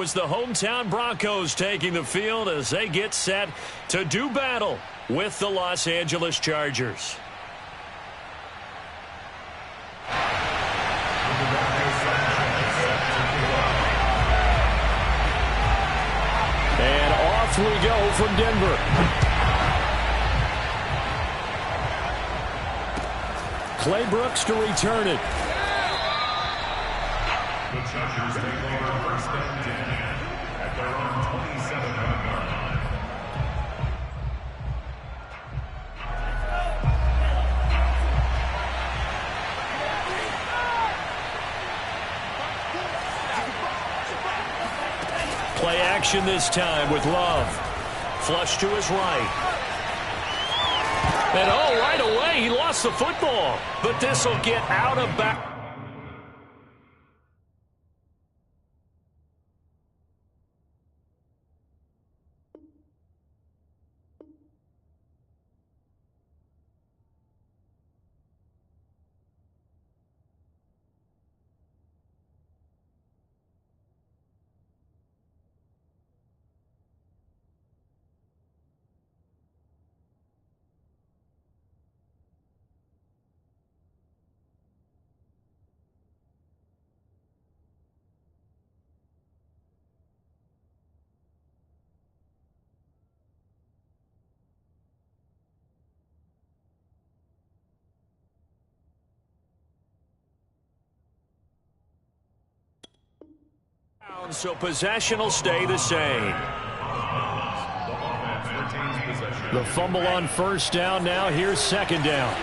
was the hometown Broncos taking the field as they get set to do battle with the Los Angeles Chargers. And off we go from Denver. Clay Brooks to return it. The Chargers take over first and 10 at their own 27-yard line. Play action this time with Love. Flush to his right. And right away he lost the football. But this will get out of bounds. So possession will stay the same. The fumble on first down now. Here's second down.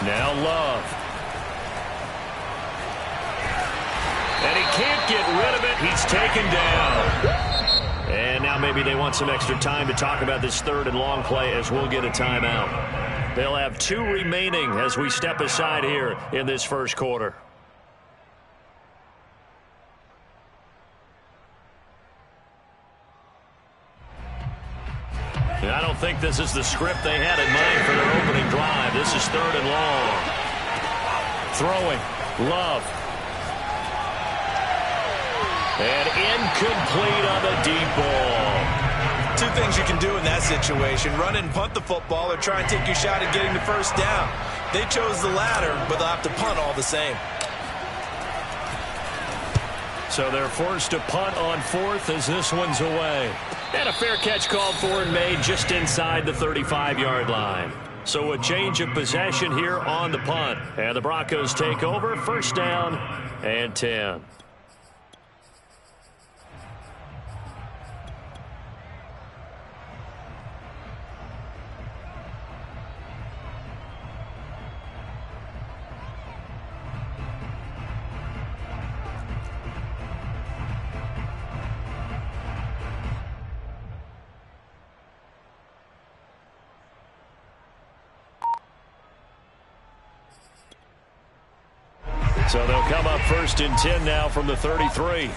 Now Love. And he can't get rid of it. He's taken down. And now maybe they want some extra time to talk about this third and long play as we'll get a timeout. They'll have 2 remaining as we step aside here in this first quarter. And I don't think this is the script they had in mind for their opening drive. This is third and long. Throwing. Love. And incomplete on the deep ball. 2 things you can do in that situation. Run and punt the football or try and take your shot at getting the first down. They chose the latter, but they'll have to punt all the same. So they're forced to punt on fourth as this one's away. And a fair catch called for and made just inside the 35-yard line. So a change of possession here on the punt. And the Broncos take over, first down and 10. So they'll come up first and 10 now from the 33.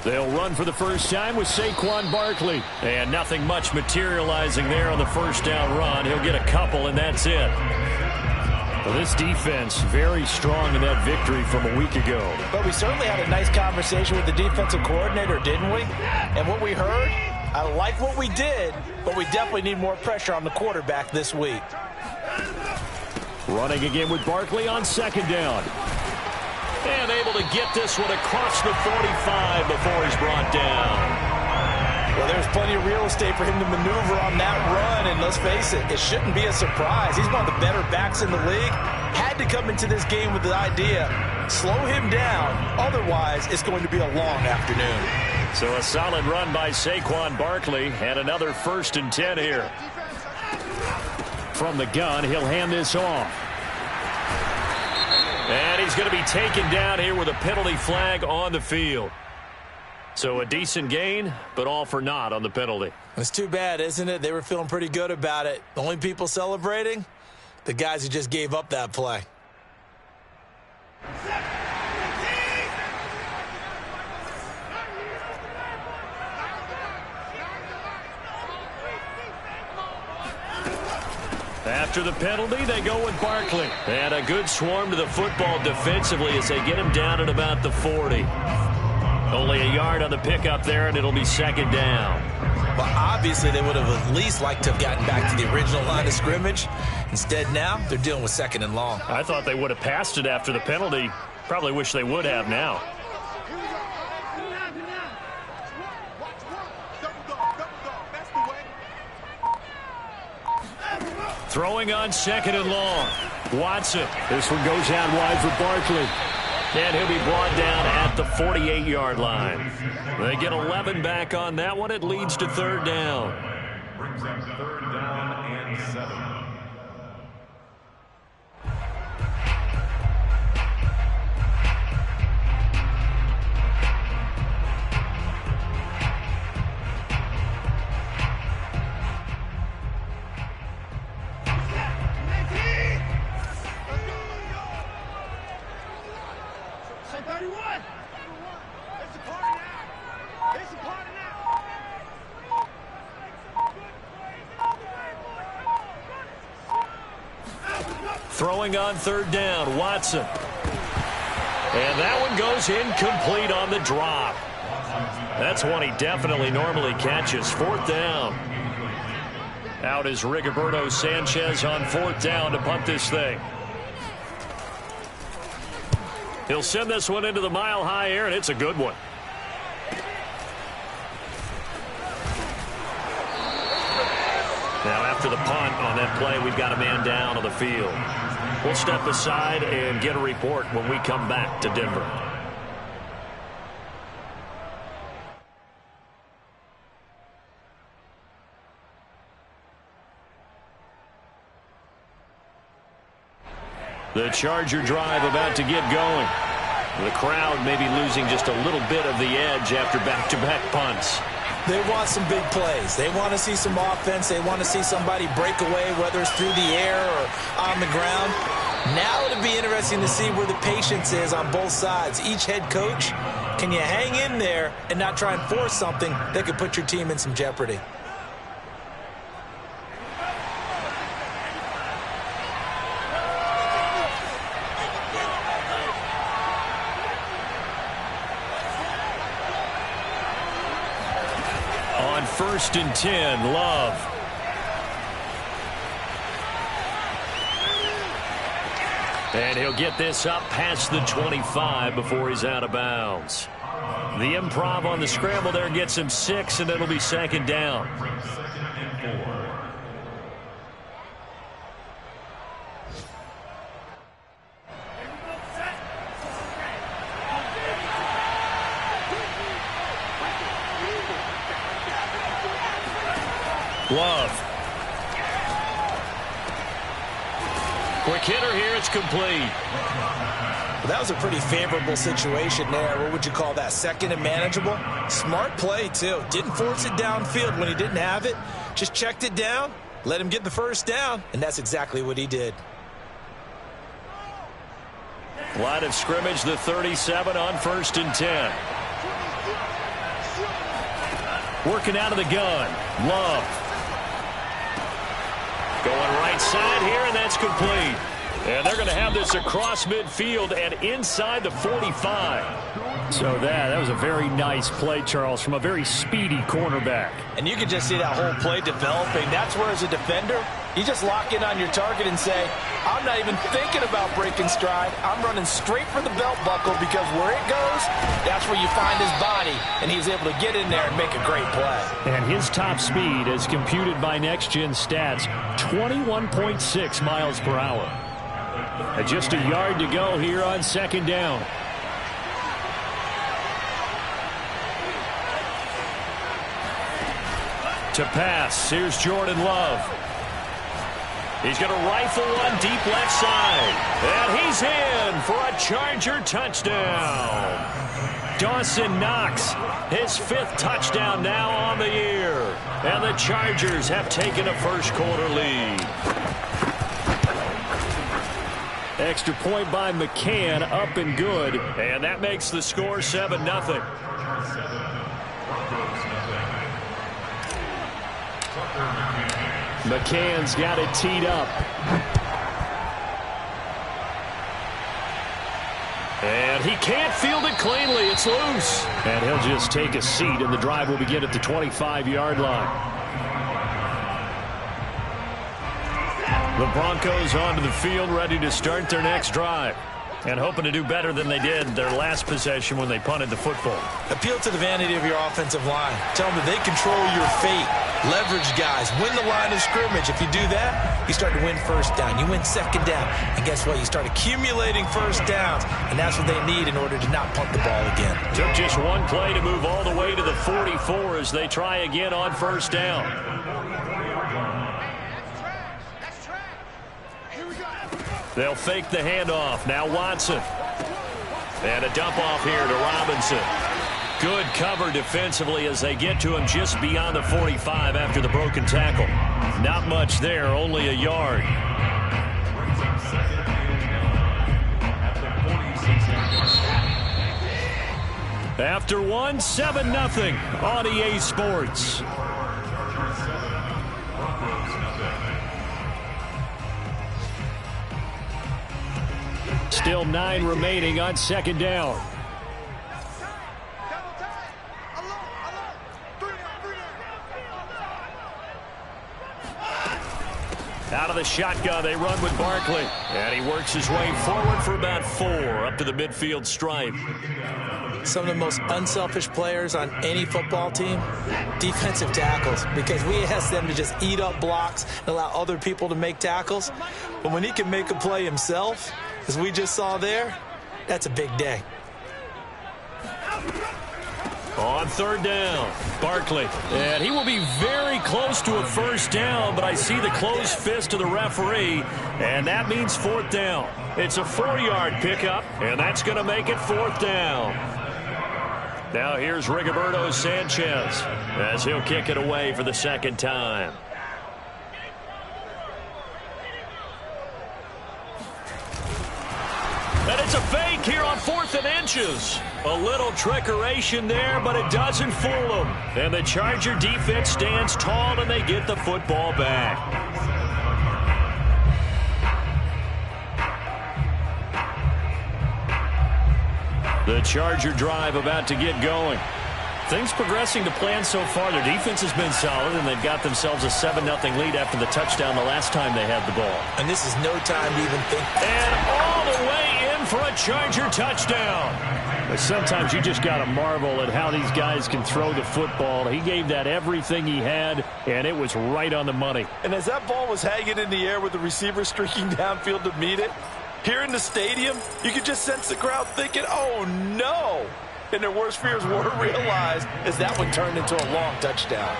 They'll run for the first time with Saquon Barkley. And nothing much materializing there on the first down run. He'll get a couple, and that's it. Well, this defense very strong in that victory from a week ago. But we certainly had a nice conversation with the defensive coordinator, didn't we? And what we heard, I like what we did, but we definitely need more pressure on the quarterback this week. Running again with Barkley on second down. And able to get this one across the 45 before he's brought down. Well, there's plenty of real estate for him to maneuver on that run, and let's face it, it shouldn't be a surprise. He's one of the better backs in the league. Had to come into this game with the idea, slow him down, otherwise it's going to be a long afternoon. So a solid run by Saquon Barkley, and another first and 10 here. From the gun, he'll hand this off. And he's going to be taken down here with a penalty flag on the field. So a decent gain, but all for naught on the penalty. It's too bad, isn't it? They were feeling pretty good about it. The only people celebrating, the guys who just gave up that play. After the penalty, they go with Barkley. And a good swarm to the football defensively as they get him down at about the 40. Only a yard on the pickup there, and it'll be second down. Well, obviously, they would have at least liked to have gotten back to the original line of scrimmage. Instead, now, they're dealing with second and long. I thought they would have passed it after the penalty. Probably wish they would have now. Throwing on second and long. Watson. This one goes out wide for Barkley. And he'll be brought down at the 48-yard line. They get 11 back on that one. It leads to third down. Brings up third down and 7. Throwing on third down, Watson. And that one goes incomplete on the drop. That's one he definitely normally catches. Fourth down. Out is Rigoberto Sanchez on fourth down to punt this thing. He'll send this one into the mile-high air, and it's a good one. Now, after the punt on that play, we've got a man down on the field. We'll step aside and get a report when we come back to Denver. The Charger drive about to get going. The crowd may be losing just a little bit of the edge after back-to-back punts. They want some big plays. They want to see some offense. They want to see somebody break away, whether it's through the air or on the ground. Now it'll be interesting to see where the patience is on both sides. Each head coach, can you hang in there and not try and force something that could put your team in some jeopardy? On 1st and 10, Love. And he'll get this up past the 25 before he's out of bounds. The improv on the scramble there gets him 6, and it'll be second down. Love. Quick hitter here, it's complete. Well, that was a pretty favorable situation there. What would you call that? Second and manageable? Smart play, too. Didn't force it downfield when he didn't have it. Just checked it down, let him get the first down, and that's exactly what he did. Line of scrimmage, the 37 on 1st and 10. Working out of the gun. Love. Going right side here, and that's complete. And they're going to have this across midfield and inside the 45. So that was a very nice play, Charles, from a very speedy cornerback. And you can just see that whole play developing. That's where, as a defender, you just lock in on your target and say, I'm not even thinking about breaking stride. I'm running straight for the belt buckle, because where it goes, that's where you find his body. And he's able to get in there and make a great play. And his top speed, as computed by Next Gen Stats, 21.6 miles per hour. And just a yard to go here on second down. To pass, here's Jordan Love. He's going to rifle one deep left side. And he's in for a Charger touchdown. Dawson Knox, his 5th touchdown now on the year. And the Chargers have taken a first-quarter lead. Extra point by McCann, up and good. And that makes the score 7-0. McCann's got it teed up. And he can't field it cleanly. It's loose. And he'll just take a seat, and the drive will begin at the 25-yard line. The Broncos onto the field, ready to start their next drive. And hoping to do better than they did their last possession when they punted the football. Appeal to the vanity of your offensive line. Tell them that they control your fate. Leverage guys. Win the line of scrimmage. If you do that, you start to win first down. You win second down. And guess what? You start accumulating first downs. And that's what they need in order to not punt the ball again. Took just one play to move all the way to the 44 as they try again on first down. They'll fake the handoff. Now Watson. And a dump off here to Robinson. Good cover defensively as they get to him just beyond the 45 after the broken tackle. Not much there, only a yard. After one, 7-0 on EA Sports. Still 9 remaining on second down. Out of the shotgun, they run with Barkley. And he works his way forward for about 4 up to the midfield stripe. Some of the most unselfish players on any football team, defensive tackles, because we ask them to just eat up blocks and allow other people to make tackles. But when he can make a play himself, as we just saw there, that's a big day. On third down, Barkley. And he will be very close to a first down, but I see the closed fist of the referee, and that means fourth down. It's a 4-yard pickup, and that's going to make it fourth down. Now here's Rigoberto Sanchez as he'll kick it away for the second time. And it's a fake here on 4th and inches. A little trickeration there, but it doesn't fool them. And the Charger defense stands tall, and they get the football back. The Charger drive about to get going. Things progressing to plan so far. Their defense has been solid, and they've got themselves a 7-0 lead after the touchdown the last time they had the ball. And this is no time to even think. And all the way in for a Charger touchdown. But sometimes you just got to marvel at how these guys can throw the football. He gave that everything he had, and it was right on the money. And as that ball was hanging in the air with the receiver streaking downfield to meet it, here in the stadium, you could just sense the crowd thinking, oh, no. And their worst fears were realized as that one turned into a long touchdown.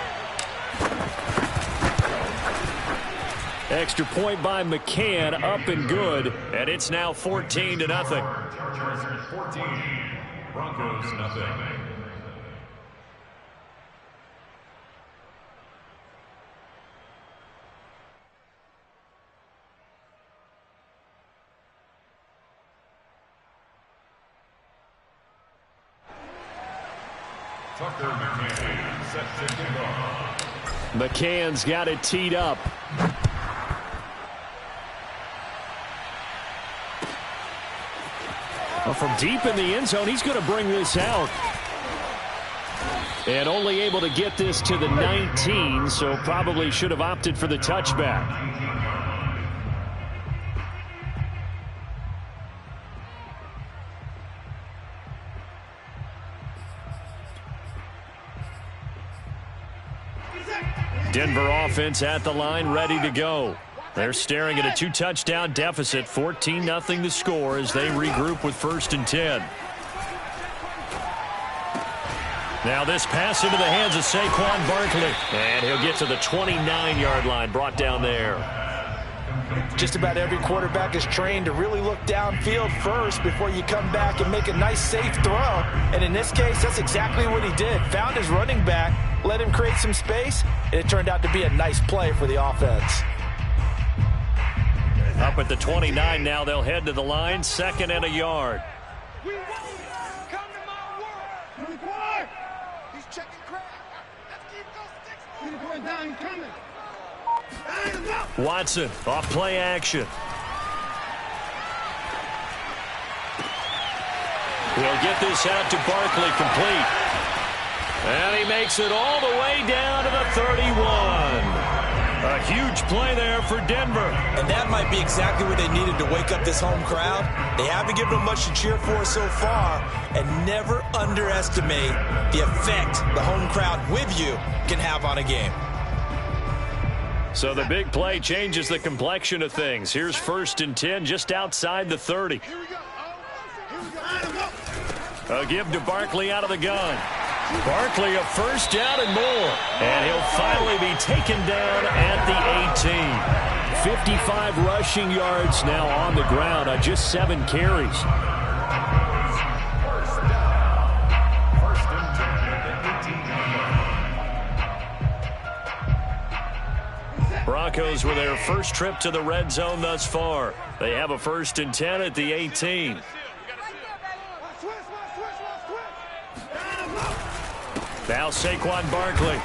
Extra point by McCann, up and good. And it's now 14-0. Chargers 14, Broncos 0. Tucker McCann set to kick off. McCann's got it teed up. Well, from deep in the end zone, he's going to bring this out. And only able to get this to the 19, so probably should have opted for the touchback. Denver offense at the line, ready to go. They're staring at a 2-touchdown deficit, 14-0 the score as they regroup with 1st and 10. Now this pass into the hands of Saquon Barkley. And he'll get to the 29-yard line, brought down there. Just about every quarterback is trained to really look downfield first before you come back and make a nice, safe throw. And in this case, that's exactly what he did. Found his running back, let him create some space, and it turned out to be a nice play for the offense. Up at the 29 now, they'll head to the line, 2nd and a yard. We won't come to my world. 24. He's checking crap. Let's keep those sticks moving. 24 down coming. Watson off play action. He'll get this out to Barkley, complete. And he makes it all the way down to the 31. A huge play there for Denver. And that might be exactly what they needed to wake up this home crowd. They haven't given them much to cheer for so far. And never underestimate the effect the home crowd with you can have on a game. So the big play changes the complexion of things. Here's 1st and 10 just outside the 30. A give to Barkley out of the gun. Barkley a first down and more. And he'll finally be taken down at the 18. 55 rushing yards now on the ground on just 7 carries. Broncos with their first trip to the red zone thus far. They have a 1st and 10 at the 18. Now Saquon Barkley.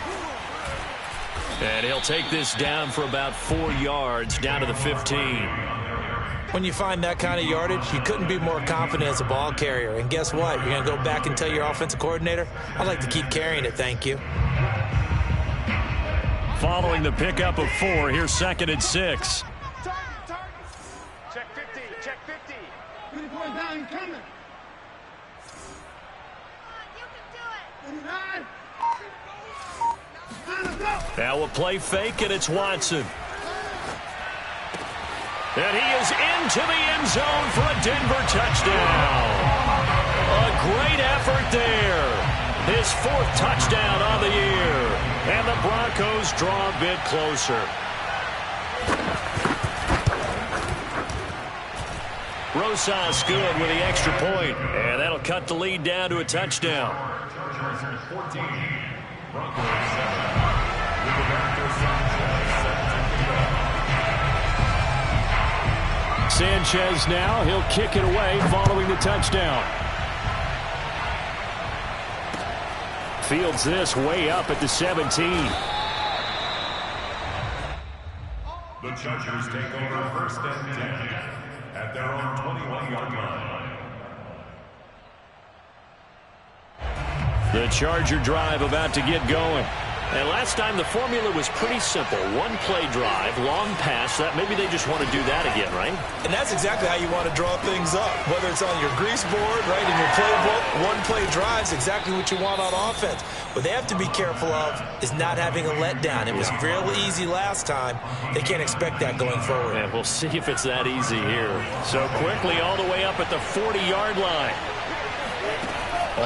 And he'll take this down for about 4 yards, down to the 15. When you find that kind of yardage, you couldn't be more confident as a ball carrier. And guess what? You're going to go back and tell your offensive coordinator, I'd like to keep carrying it, thank you. Following the pickup of 4, here's 2nd and 6. Check 50, check 50. 3 points down, he's coming. Now a play fake, and it's Watson. And he is into the end zone for a Denver touchdown. A great effort there. His 4th touchdown on the year. And the Broncos draw a bit closer. Rosas good with the extra point. And that'll cut the lead down to a touchdown. Chargers 14. Broncos 7. Sanchez now, he'll kick it away following the touchdown. Fields this way up at the 17. The Chargers take over 1st and 10 at their own 21-yard line. The Charger drive about to get going. And last time the formula was pretty simple. 1-play drive, long pass. That maybe they just want to do that again, right? And that's exactly how you want to draw things up. Whether it's on your grease board, right, in your playbook, 1-play drive is exactly what you want on offense. What they have to be careful of is not having a letdown. It was real easy last time. They can't expect that going forward. And we'll see if it's that easy here. So quickly all the way up at the 40-yard line.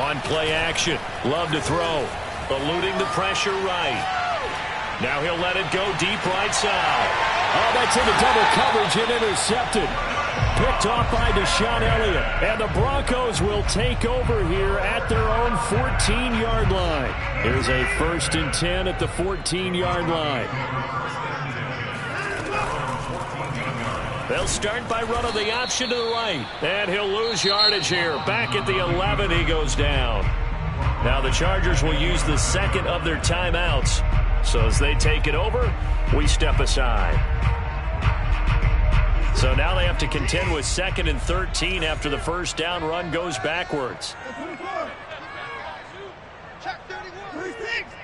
On play action. Love to throw. Eluding the pressure right. Now he'll let it go deep right side. Oh, that's into double coverage and intercepted. Picked off by Deshaun Elliott. And the Broncos will take over here at their own 14-yard line. Here's a 1st and 10 at the 14-yard line. They'll start by running the option to the right. And he'll lose yardage here. Back at the 11, he goes down. Now the Chargers will use the 2nd of their timeouts. So as they take it over, we step aside. So now they have to contend with 2nd and 13 after the first down run goes backwards. Check 31. 36.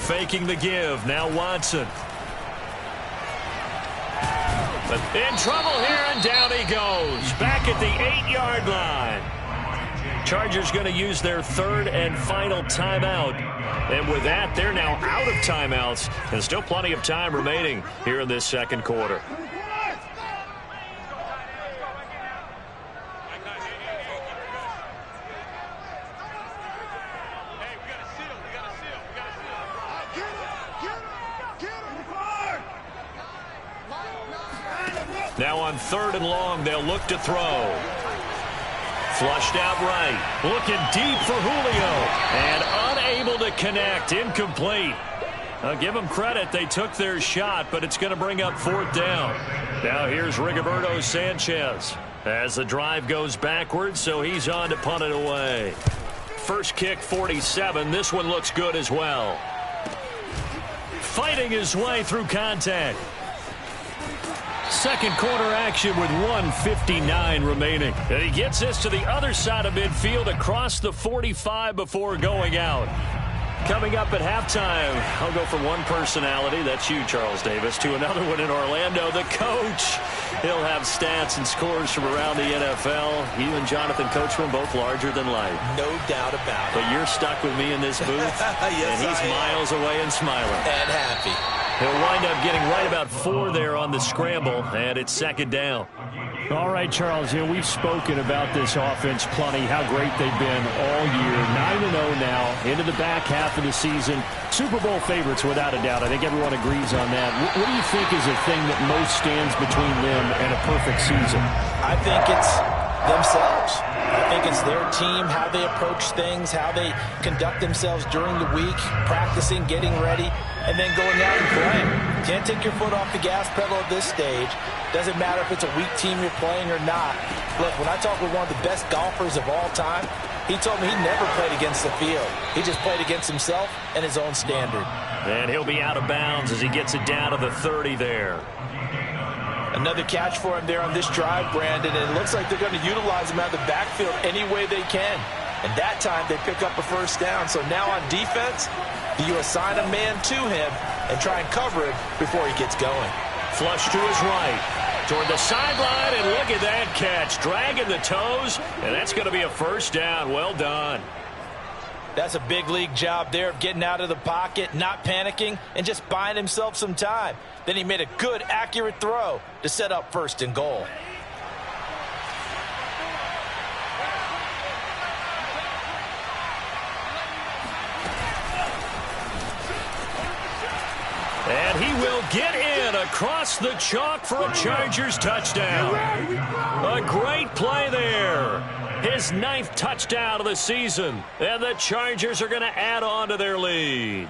Faking the give. Now Watson. In trouble here, and down he goes. Back at the 8-yard line. Chargers going to use their 3rd and final timeout. And with that, they're now out of timeouts. And still plenty of time remaining here in this 2nd quarter. Now on 3rd and long, they'll look to throw. Flushed out right. Looking deep for Julio. And unable to connect. Incomplete. I'll give them credit. They took their shot, but it's going to bring up 4th down. Now here's Rigoberto Sanchez as the drive goes backwards, so he's on to punt it away. first kick 47. This one looks good as well. Fighting his way through contact. Second quarter action with 1:59 remaining. And he gets this to the other side of midfield across the 45 before going out. Coming up at halftime, I'll go from one personality, that's you, Charles Davis, to another one in Orlando, the coach. He'll have stats and scores from around the NFL. You and Jonathan Coachman, both larger than life. No doubt about it. But you're stuck with me in this booth, yes, and he's miles away and smiling. And happy. He'll wind up getting right about 4 there on the scramble, and it's second down. All right, Charles, we've spoken about this offense plenty, how great they've been all year. 9-0 now, into the back half of the season. Super Bowl favorites, without a doubt. I think everyone agrees on that. What do you think is the thing that most stands between them and a perfect season? I think it's themselves. I think it's their team, how they approach things, how they conduct themselves during the week, practicing, getting ready, and then going out and playing. Can't take your foot off the gas pedal at this stage. Doesn't matter if it's a weak team you're playing or not. Look, when I talk with one of the best golfers of all time, he told me he never played against the field. He just played against himself and his own standard. And he'll be out of bounds as he gets it down to the 30 there. Another catch for him there on this drive, Brandon, and it looks like they're going to utilize him out of the backfield any way they can. And that time they pick up a first down. So now on defense, do you assign a man to him and try and cover him before he gets going? Flush to his right, toward the sideline, and look at that catch. Dragging the toes, and that's going to be a first down. Well done. That's a big league job there of getting out of the pocket, not panicking, and just buying himself some time. Then he made a good, accurate throw to set up first and goal. And he will get in across the chalk for a Chargers touchdown. A great play there. His 9th touchdown of the season. And the Chargers are going to add on to their lead.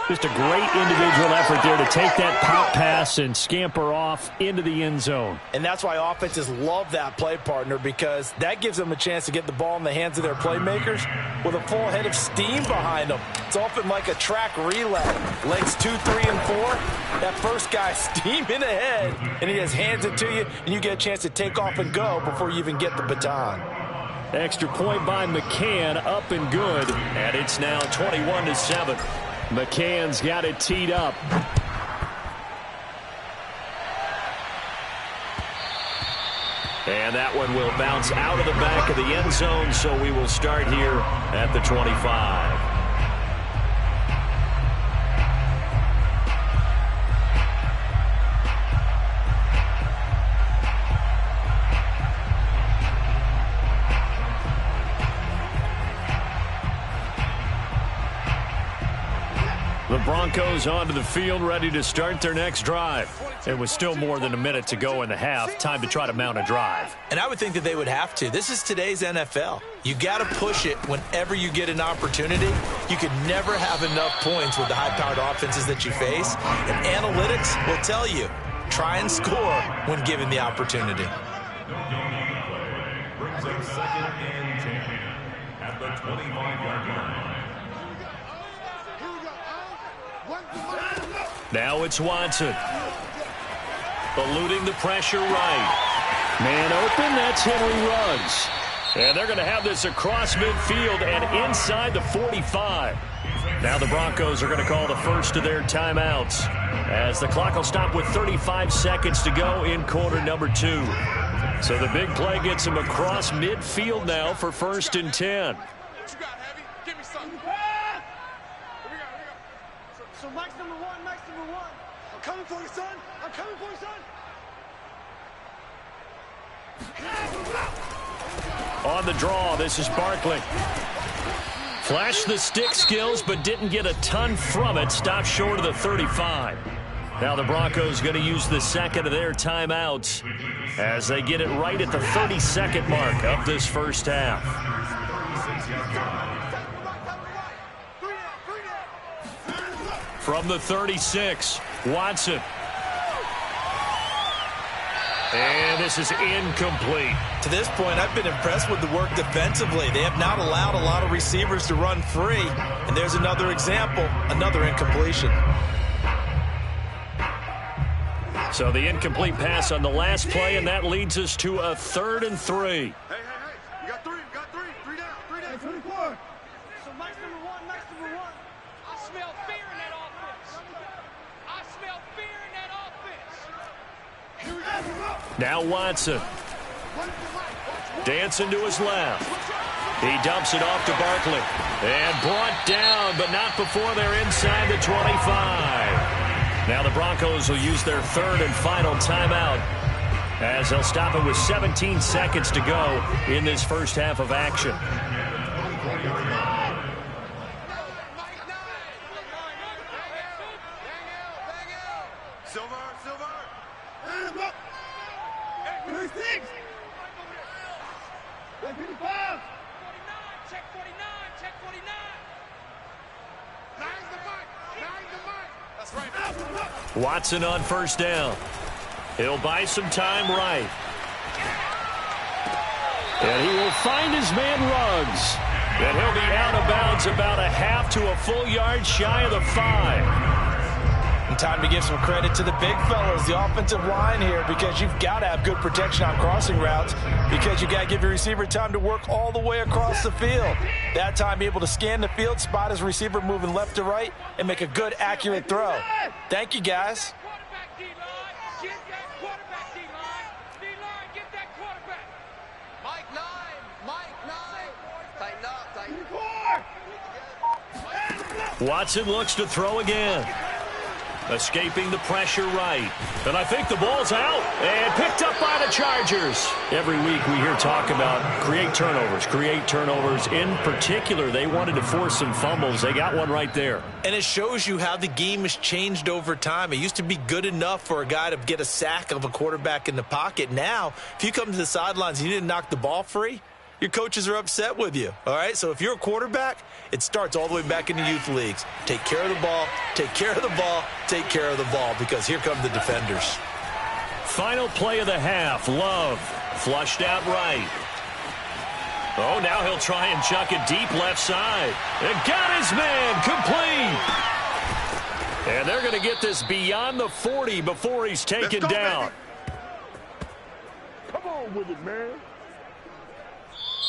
Just a great individual effort there to take that pop pass and scamper off into the end zone. And that's why offenses love that play, partner, because that gives them a chance to get the ball in the hands of their playmakers with a full head of steam behind them. It's often like a track relay. Legs 2, 3, and 4. That first guy steaming ahead, and he just hands it to you, and you get a chance to take off and go before you even get the baton. Extra point by McCann, up and good. And it's now 21-7. McCann's got it teed up. And that one will bounce out of the back of the end zone, so we will start here at the 25. The Broncos onto the field, ready to start their next drive. It was still more than a minute to go in the half. Time to try to mount a drive. And I would think that they would have to. This is today's NFL. You got to push it whenever you get an opportunity. You can never have enough points with the high-powered offenses that you face. And analytics will tell you, try and score when given the opportunity. Brings up 2nd and 10 at the 25-yard line. Now it's Watson. Eluding the pressure right. Man open, that's Henry Ruggs. And they're going to have this across midfield and inside the 45. Now the Broncos are going to call the first of their timeouts, as the clock will stop with 35 seconds to go in quarter number 2. So the big play gets him across midfield now for 1st and 10. So Mike's number one. I'm coming for you, son. I'm coming for you, son. On the draw, this is Barkley. Flashed the stick skills, but didn't get a ton from it. Stopped short of the 35. Now the Broncos going to use the second of their timeouts as they get it right at the 32nd mark of this first half. From the 36, Watson. And this is incomplete. To this point, I've been impressed with the work defensively. They have not allowed a lot of receivers to run free. And there's another example, another incompletion. So the incomplete pass on the last play, and that leads us to a 3rd and 3. Hey. You got three. Three down. 24. So Mike's number one. I smell fear in that offense. Now Watson. Dancing to his left. He dumps it off to Barkley. And brought down, but not before they're inside the 25. Now the Broncos will use their 3rd and final timeout as they'll stop it with 17 seconds to go in this first half of action. Silver. Hey, 36. 55. Check 49. Nine's the mark. That's right. Watson on first down. He'll buy some time right. And he will find his man Ruggs. And he'll be out of bounds about a half to a full yard shy of the 5. And time to give some credit to the big fellas, the offensive line here, because you've got to have good protection on crossing routes, because you've got to give your receiver time to work all the way across the field. That time, able to scan the field, spot his receiver moving left to right, and make a good, accurate throw. Thank you, guys. Quarterback, D-line. Get that quarterback, D-line. D-line, get that quarterback. Mike 9. Tighten up. Watson looks to throw again. Escaping the pressure right. And I think the ball's out. And picked up by the Chargers. Every week we hear talk about create turnovers. In particular, they wanted to force some fumbles. They got one right there. And it shows you how the game has changed over time. It used to be good enough for a guy to get a sack of a quarterback in the pocket. Now, if you come to the sidelines and you didn't knock the ball free, your coaches are upset with you, all right? So if you're a quarterback, it starts all the way back in the youth leagues. Take care of the ball, take care of the ball, take care of the ball, because here come the defenders. Final play of the half. Love flushed out right. Oh, now he'll try and chuck it deep left side. And got his man complete. And they're going to get this beyond the 40 before he's taken down. Come on with it, man.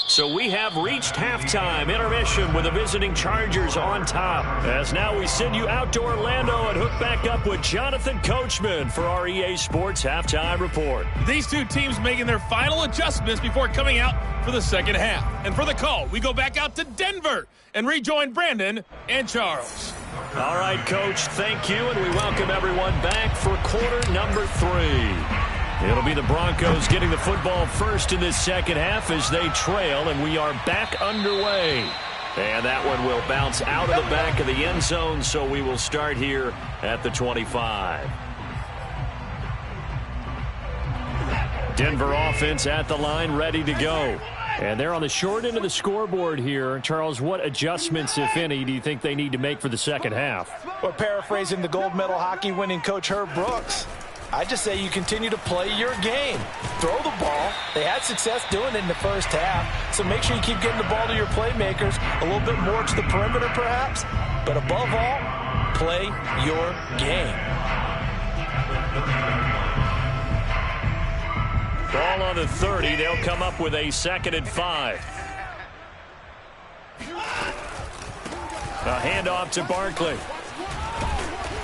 So we have reached halftime intermission with the visiting Chargers on top. As now we send you out to Orlando and hook back up with Jonathan Coachman for our EA Sports Halftime Report. These two teams making their final adjustments before coming out for the second half. And for the call, we go back out to Denver and rejoin Brandon and Charles. All right, Coach, thank you, and we welcome everyone back for quarter number 3. It'll be the Broncos getting the football first in this second half as they trail, and we are back underway. And that one will bounce out of the back of the end zone, so we will start here at the 25. Denver offense at the line, ready to go. And they're on the short end of the scoreboard here. Charles, what adjustments, if any, do you think they need to make for the second half? Well, paraphrasing the gold medal hockey winning coach Herb Brooks, I just say you continue to play your game. Throw the ball. They had success doing it in the first half, so make sure you keep getting the ball to your playmakers, a little bit more to the perimeter perhaps, but above all, play your game. Ball on the 30. They'll come up with a 2nd and 5. A handoff to Barkley.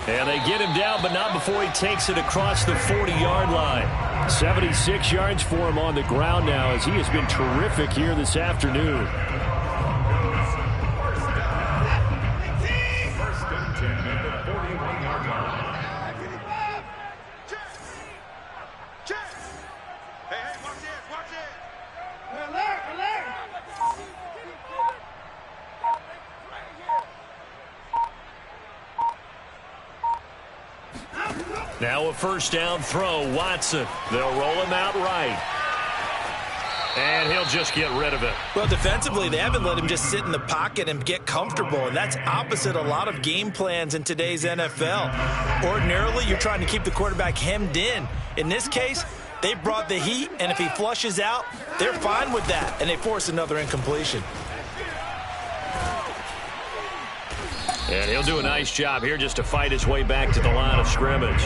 And they get him down, but not before he takes it across the 40-yard line. 76 yards for him on the ground now, as he has been terrific here this afternoon. First and 10 at the 41-yard line. Check. Hey, watch it. Relax. Now a first down throw, Watson. They'll roll him out right. And he'll just get rid of it. Well, defensively, they haven't let him just sit in the pocket and get comfortable, and that's opposite a lot of game plans in today's NFL. Ordinarily, you're trying to keep the quarterback hemmed in. In this case, They brought the heat, and if he flushes out, they're fine with that, and they force another incompletion. And he'll do a nice job here just to fight his way back to the line of scrimmage.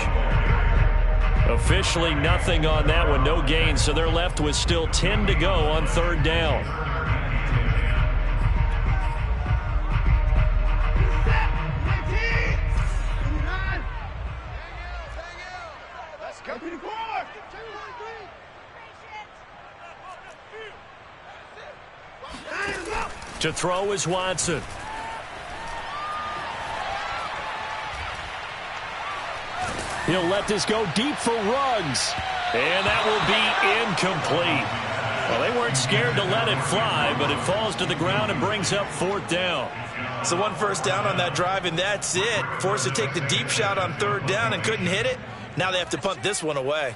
Officially nothing on that one, no gain, so they're left with still 10 to go on third down. To throw is Watson. He'll let this go deep for Ruggs. And that will be incomplete. Well, they weren't scared to let it fly, but it falls to the ground and brings up fourth down. So 1 first down on that drive, and that's it. Forced to take the deep shot on third down and couldn't hit it. Now they have to punt this one away.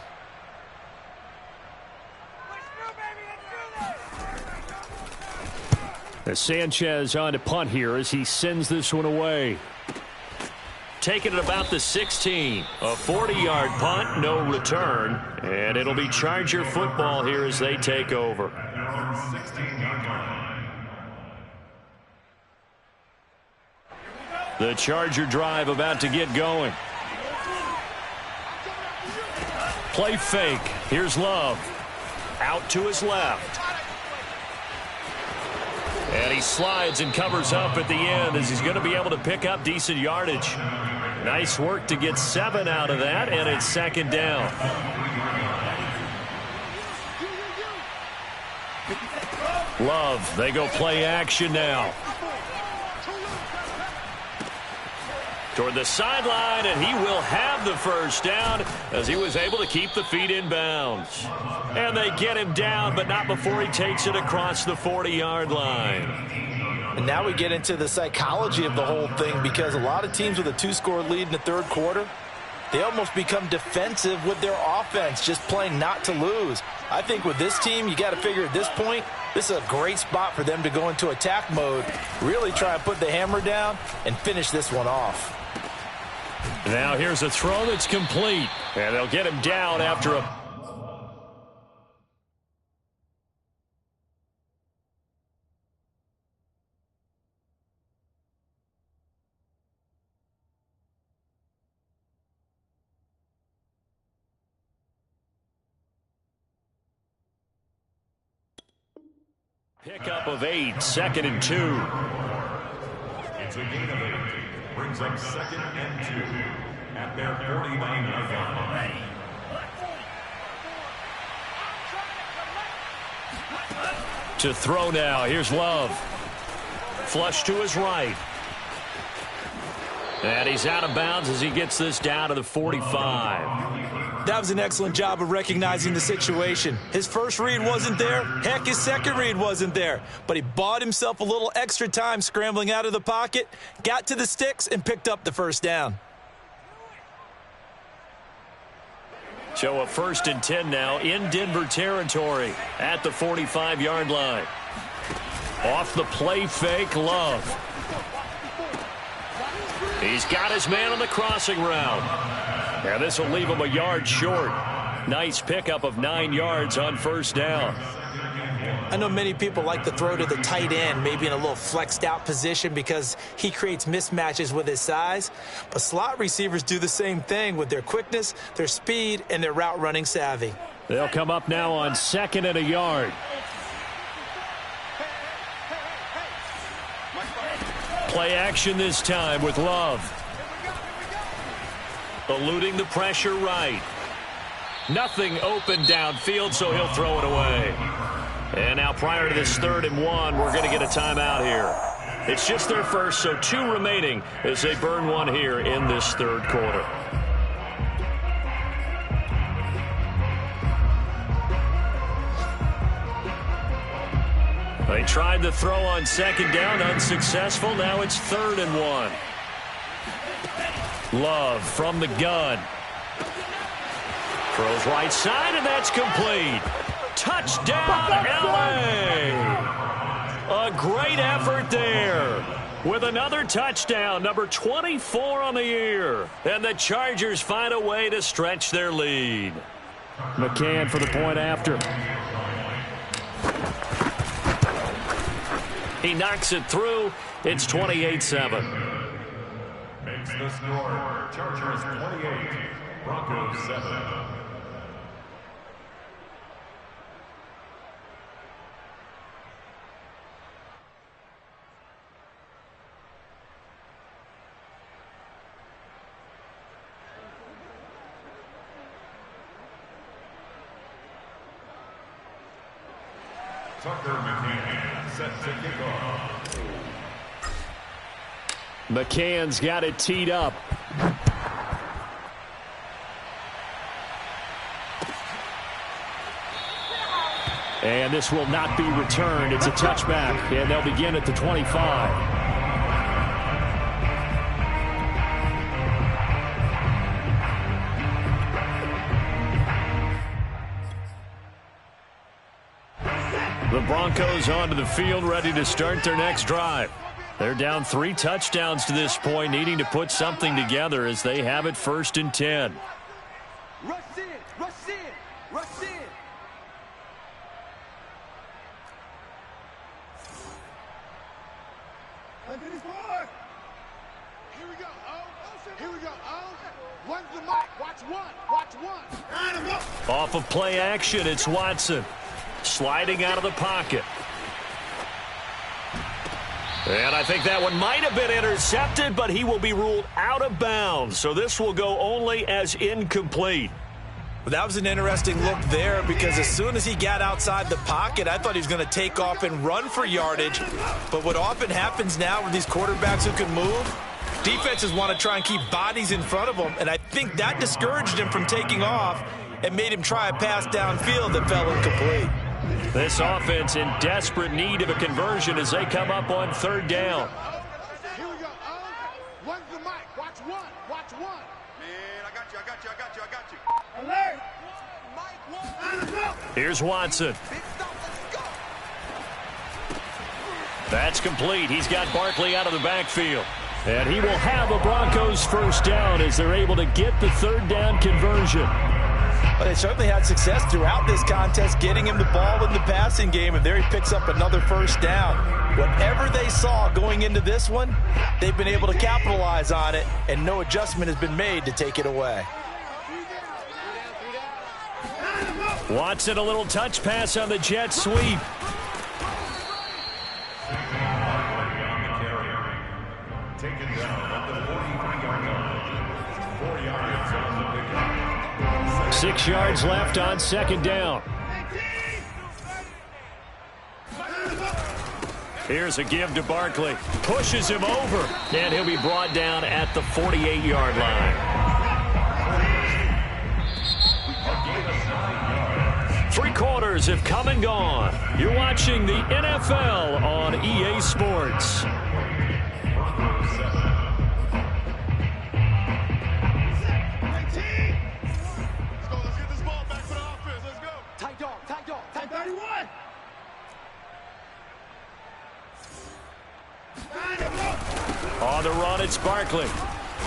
As Sanchez on to punt here as he sends this one away. Taking it about the 16. A 40-yard punt, no return. And it'll be Charger football here as they take over. The Charger drive about to get going. Play fake. Here's Love. Out to his left. And he slides and covers up at the end as he's going to be able to pick up decent yardage. Nice work to get 7 out of that, and it's second down. Love, they go play action now. Toward the sideline, and he will have the first down as he was able to keep the feet in bounds. And they get him down, but not before he takes it across the 40-yard line. And now we get into the psychology of the whole thing, because a lot of teams with a 2-score lead in the third quarter, they almost become defensive with their offense, just playing not to lose. I think with this team, you got to figure at this point, this is a great spot for them to go into attack mode, really try and put the hammer down and finish this one off. Now here's a throw that's complete, and they'll get him down after a... Pickup of 8, 2nd and 2. It's a gain of 8. Brings up 2nd and 2 at their 49-yard line. To throw now. Here's Love. Flush to his right. And he's out of bounds as he gets this down to the 45. That was an excellent job of recognizing the situation. His first read wasn't there. Heck, his second read wasn't there. But he bought himself a little extra time scrambling out of the pocket, got to the sticks, and picked up the first down. So a 1st and 10 now in Denver territory at the 45-yard line. Off the play fake, Love. He's got his man on the crossing route. And this will leave him a yard short. Nice pickup of 9 yards on first down. I know many people like to throw to the tight end, maybe in a little flexed out position because he creates mismatches with his size. But slot receivers do the same thing with their quickness, their speed, and their route running savvy. They'll come up now on 2nd and a yard. Play action this time with Love. Eluding the pressure right. Nothing open downfield, so he'll throw it away. And now prior to this 3rd and 1, we're going to get a timeout here. It's just their first, so 2 remaining as they burn one here in this third quarter. They tried the throw on 2nd down, unsuccessful. Now it's 3rd and 1. Love from the gun. Throws right side, and that's complete. Touchdown, LA! A great effort there. With another touchdown, number 24 on the year. And the Chargers find a way to stretch their lead. McCann for the point after. He knocks it through. It's 28-7. Makes the score Chargers 28, Broncos 7. Tucker McCann set to kick off. McCann's got it teed up. And this will not be returned. It's a touchback, and they'll begin at the 25. The Broncos onto the field, ready to start their next drive. They're down 3 touchdowns to this point, needing to put something together as they have it 1st and 10. Rush in, rush in, rush in. Under this board. Here we go, Here we go, One's the mic. Watch one. Off of play action, it's Watson. Sliding out of the pocket. And I think that one might have been intercepted, but he will be ruled out of bounds. So this will go only as incomplete. Well, that was an interesting look there because as soon as he got outside the pocket, I thought he was going to take off and run for yardage. But what often happens now with these quarterbacks who can move, defenses want to try and keep bodies in front of them. And I think that discouraged him from taking off and made him try a pass downfield that fell incomplete. This offense in desperate need of a conversion as they come up on 3rd down. Here we go, One's the mic. Watch one. Man, I got you. Alert! Mike, Here's Watson. That's complete. He's got Barkley out of the backfield. And he will have a Broncos 1st down as they're able to get the 3rd down conversion. Well, they certainly had success throughout this contest, getting him the ball in the passing game, and there he picks up another 1st down. Whatever they saw going into this one, they've been able to capitalize on it, and no adjustment has been made to take it away. Watson, a little touch pass on the jet sweep. Taken down at the 43-yard line. 4 yards on the pickup. 6 yards left on 2nd down. Here's a give to Barkley. Pushes him over, and he'll be brought down at the 48-yard line. 3 quarters have come and gone. You're watching the NFL on EA Sports. Tight 31. On the run, it's Barkley.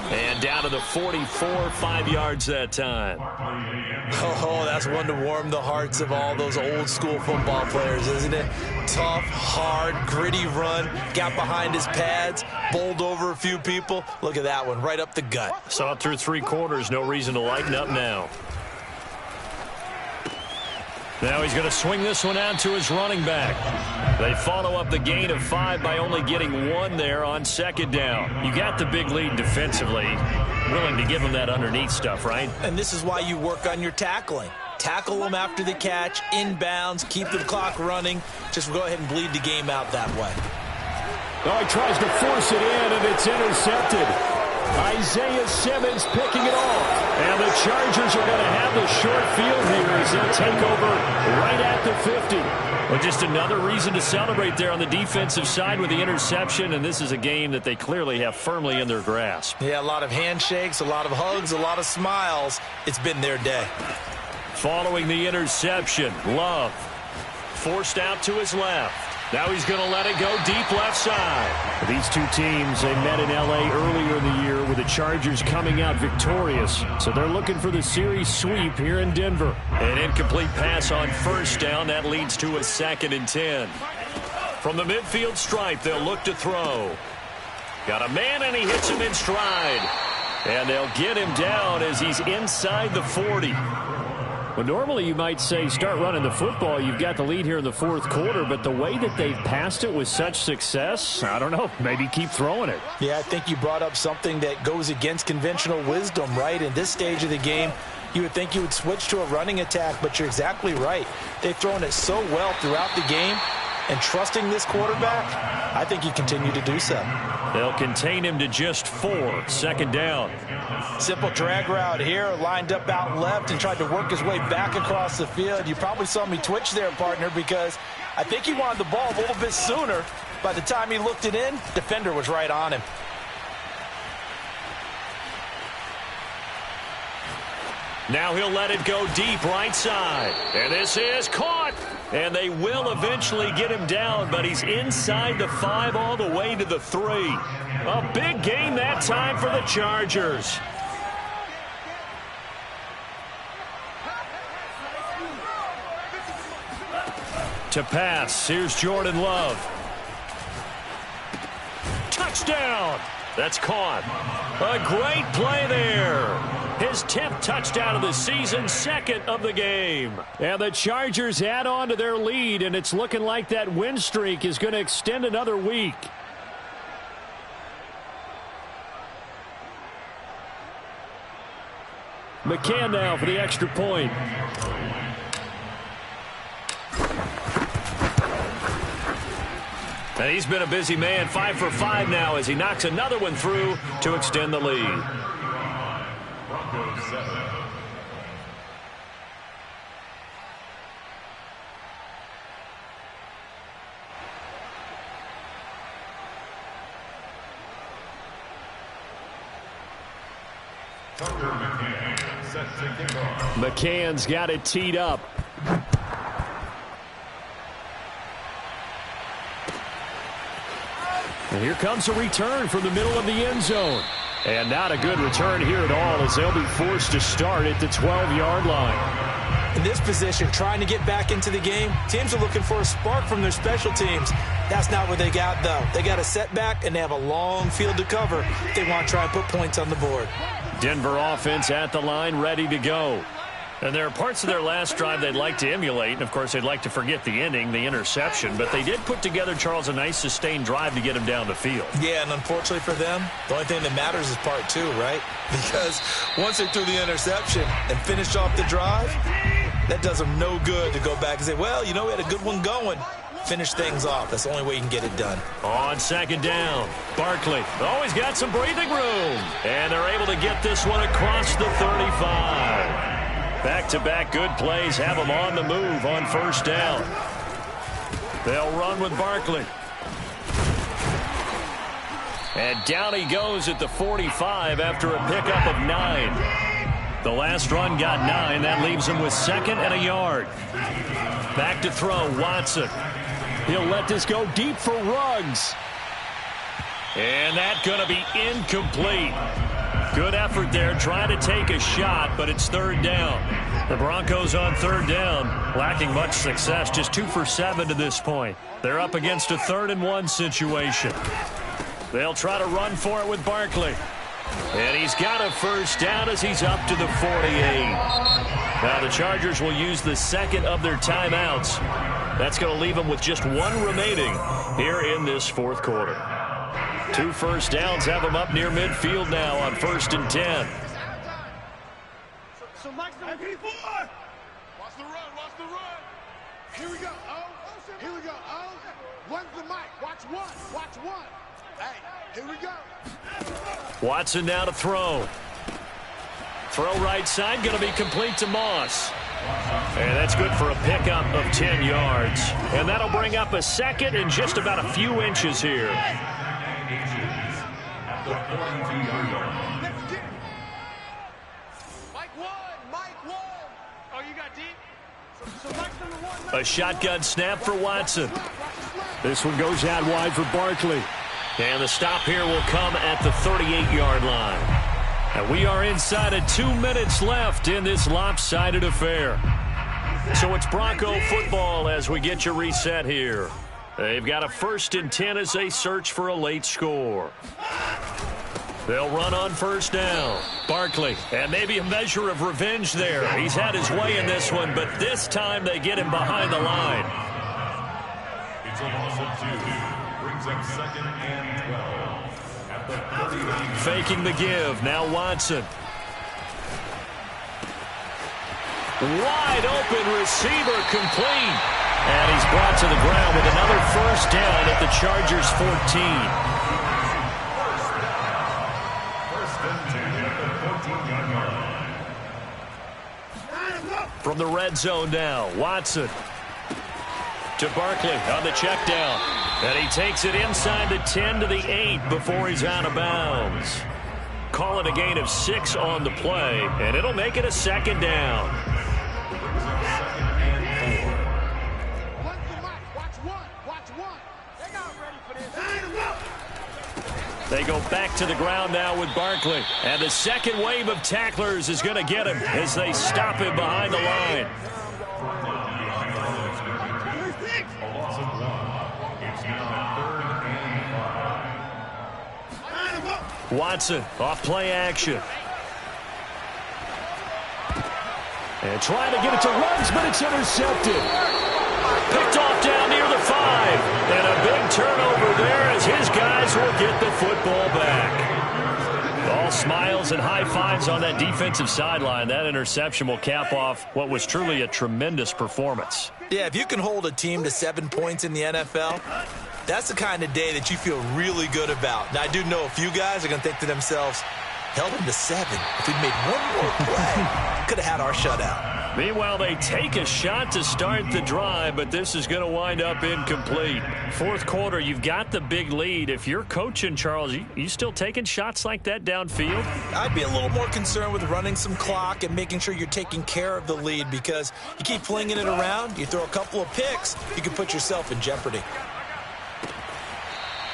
And down to the 44, 5 yards that time. Oh, that's one to warm the hearts of all those old school football players, isn't it? Tough, hard, gritty run, got behind his pads, bowled over a few people. Look at that one, right up the gut. Saw it through 3 quarters, no reason to lighten up now. Now he's going to swing this one out to his running back. They follow up the gain of 5 by only getting 1 there on 2nd down. You got the big lead defensively. Willing to give him that underneath stuff, right? And this is why you work on your tackling. Tackle them after the catch, inbounds, keep the clock running. Just go ahead and bleed the game out that way. Oh, he tries to force it in, and it's intercepted. Isaiah Simmons picking it off. And the Chargers are going to have the short field here as they'll take over right at the 50. Well, just another reason to celebrate there on the defensive side with the interception, and this is a game that they clearly have firmly in their grasp. Yeah, a lot of handshakes, a lot of hugs, a lot of smiles. It's been their day. Following the interception, Love forced out to his left. Now he's going to let it go deep left side. These two teams, they met in L.A. earlier in the year with the Chargers coming out victorious. So they're looking for the series sweep here in Denver. An incomplete pass on first down. That leads to a 2nd and 10. From the midfield stripe, they'll look to throw. Got a man, and he hits him in stride. And they'll get him down as he's inside the 40. Well, normally you might say start running the football. You've got the lead here in the 4th quarter, but the way that they've passed it with such success, I don't know, maybe keep throwing it. Yeah, I think you brought up something that goes against conventional wisdom, right? In this stage of the game, you would think you would switch to a running attack, but you're exactly right. They've thrown it so well throughout the game, and trusting this quarterback, I think you continue to do so. They'll contain him to just 4, 2nd down. Simple drag route here, lined up out left and tried to work his way back across the field. You probably saw me twitch there, partner, because I think he wanted the ball a little bit sooner. By the time he looked it in, defender was right on him. Now he'll let it go deep right side. And this is caught. And they will eventually get him down, but he's inside the 5 all the way to the 3. A big gain that time for the Chargers. To pass, here's Jordan Love. Touchdown! That's caught. A great play there. His 10th touchdown of the season, 2nd of the game. And the Chargers add on to their lead, and it's looking like that win streak is going to extend another week. McCann now for the extra point. And he's been a busy man, 5 for 5 now as he knocks another one through to extend the lead. Broncos 7. Tucker McCann set to kick off. McCann's got it teed up. And here comes a return from the middle of the end zone. And not a good return here at all as they'll be forced to start at the 12-yard line. In this position, trying to get back into the game, teams are looking for a spark from their special teams. That's not what they got, though. They got a setback, and they have a long field to cover if they want to try and put points on the board. Denver offense at the line, ready to go. And there are parts of their last drive they'd like to emulate. And, of course, they'd like to forget the ending, the interception. But they did put together, Charles, a nice sustained drive to get him down the field. Yeah, and unfortunately for them, the only thing that matters is part 2, right? Because once they threw the interception and finished off the drive, that does them no good to go back and say, well, you know, we had a good one going. Finish things off. That's the only way you can get it done. On 2nd down, Barkley always got some breathing room. And they're able to get this one across the 35. Back-to-back good plays have them on the move on 1st down. They'll run with Barkley. And down he goes at the 45 after a pickup of 9. The last run got 9. That leaves him with 2nd and a yard. Back to throw, Watson. He'll let this go deep for Ruggs. And that's going to be incomplete. Good effort there, trying to take a shot, but it's 3rd down. The Broncos on 3rd down, lacking much success, just 2 for 7 to this point. They're up against a 3rd and 1 situation. They'll try to run for it with Barkley. And he's got a 1st down as he's up to the 48. Now the Chargers will use the 2nd of their timeouts. That's going to leave them with just 1 remaining here in this 4th quarter. 2 first downs have them up near midfield now on 1st and 10. So Mike's number 54. Watch the run, watch the run. Here we go. Oh, here we go. Oh, one's the mic. Watch 1, watch 1. Hey, here we go. Watson now to throw. Throw right side, going to be complete to Moss. And that's good for a pickup of 10 yards. And that'll bring up a 2nd and just about a few inches here. Oh, you got deep? So Mike's number 1. A shotgun snap for Watson. This one goes out wide for Barkley. And the stop here will come at the 38-yard line. And we are inside of 2 minutes left in this lopsided affair. So it's Bronco football as we get you reset here. They've got a 1st and 10 as they search for a late score. They'll run on 1st down. Barkley, and maybe a measure of revenge there. He's had his way in this one, but this time they get him behind the line. It's a loss of 2. Brings up 2nd and 12. At the 39. Faking the give. Now Watson. Wide open receiver complete. And he's brought to the ground with another 1st down at the Chargers 14. 1st and 10 at the 14-yard line. From the red zone now, Watson to Barkley on the check down. And he takes it inside the 10 to the 8 before he's out of bounds. Call it a gain of 6 on the play, and it'll make it a 2nd down. They go back to the ground now with Barkley. And the second wave of tacklers is going to get him as they stop him behind the line. A loss of 1. It's now 3rd and 5. Watson off play action. And trying to get it to Ruggs, but it's intercepted. Picked off down near the 5. And a big turnover there as his guys will get the football back. All smiles and high fives on that defensive sideline. That interception will cap off what was truly a tremendous performance. Yeah, if you can hold a team to 7 points in the NFL, that's the kind of day that you feel really good about. Now, I do know a few guys are going to think to themselves, held them to 7. If we'd made one more play, could have had our shutout. Meanwhile, they take a shot to start the drive, but this is going to wind up incomplete. 4th quarter, you've got the big lead. If you're coaching, Charles, you still taking shots like that downfield? I'd be a little more concerned with running some clock and making sure you're taking care of the lead, because you keep flinging it around, you throw a couple of picks, you can put yourself in jeopardy.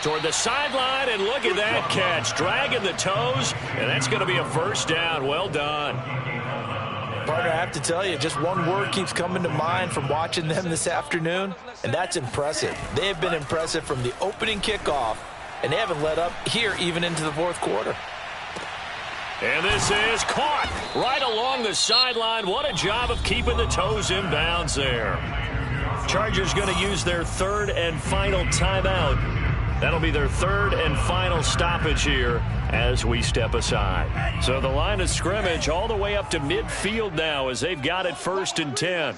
Toward the sideline, and look at that catch. Dragging the toes, and that's going to be a 1st down. Well done. Partner, I have to tell you, just one word keeps coming to mind from watching them this afternoon, and that's impressive. They have been impressive from the opening kickoff, and they haven't let up here even into the 4th quarter. And this is caught right along the sideline. What a job of keeping the toes in bounds there. Chargers going to use their 3rd and final timeout. That'll be their 3rd and final stoppage here as we step aside. So the line of scrimmage all the way up to midfield now as they've got it 1st and 10.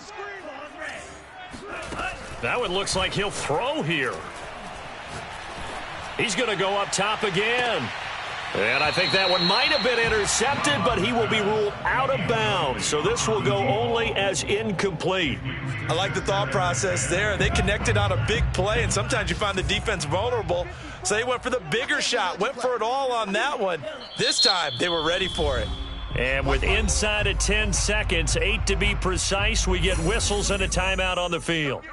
That one looks like he'll throw here. He's going to go up top again. And I think that one might have been intercepted, but he will be ruled out of bounds. So this will go only as incomplete. I like the thought process there. They connected on a big play, and sometimes you find the defense vulnerable. So they went for the bigger shot, went for it all on that one. This time, they were ready for it. And with inside of 10 seconds, 8 to be precise, we get whistles and a timeout on the field.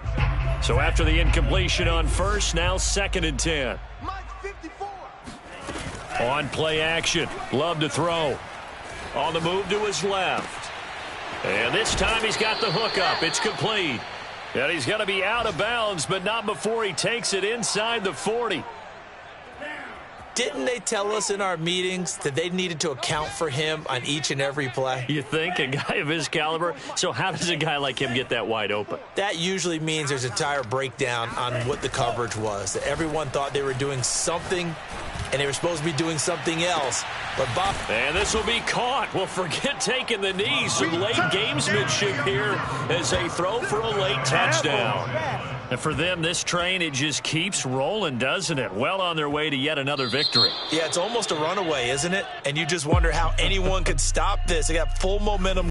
So after the incompletion on 1st, now 2nd and 10. On play action, Love to throw. On the move to his left. And this time he's got the hook up. It's complete. And he's going to be out of bounds, but not before he takes it inside the 40. Didn't they tell us in our meetings that they needed to account for him on each and every play? You think? A guy of his caliber? So how does a guy like him get that wide open? That usually means there's a tire breakdown on what the coverage was. That everyone thought they were doing something, and they were supposed to be doing something else. But Bob... And this will be caught. Well, forget taking the knee. Some late gamesmanship here as they throw for a late touchdown. And for them, this train, it just keeps rolling, doesn't it? Well on their way to yet another victory. Yeah, it's almost a runaway, isn't it? And you just wonder how anyone could stop this. They got full momentum.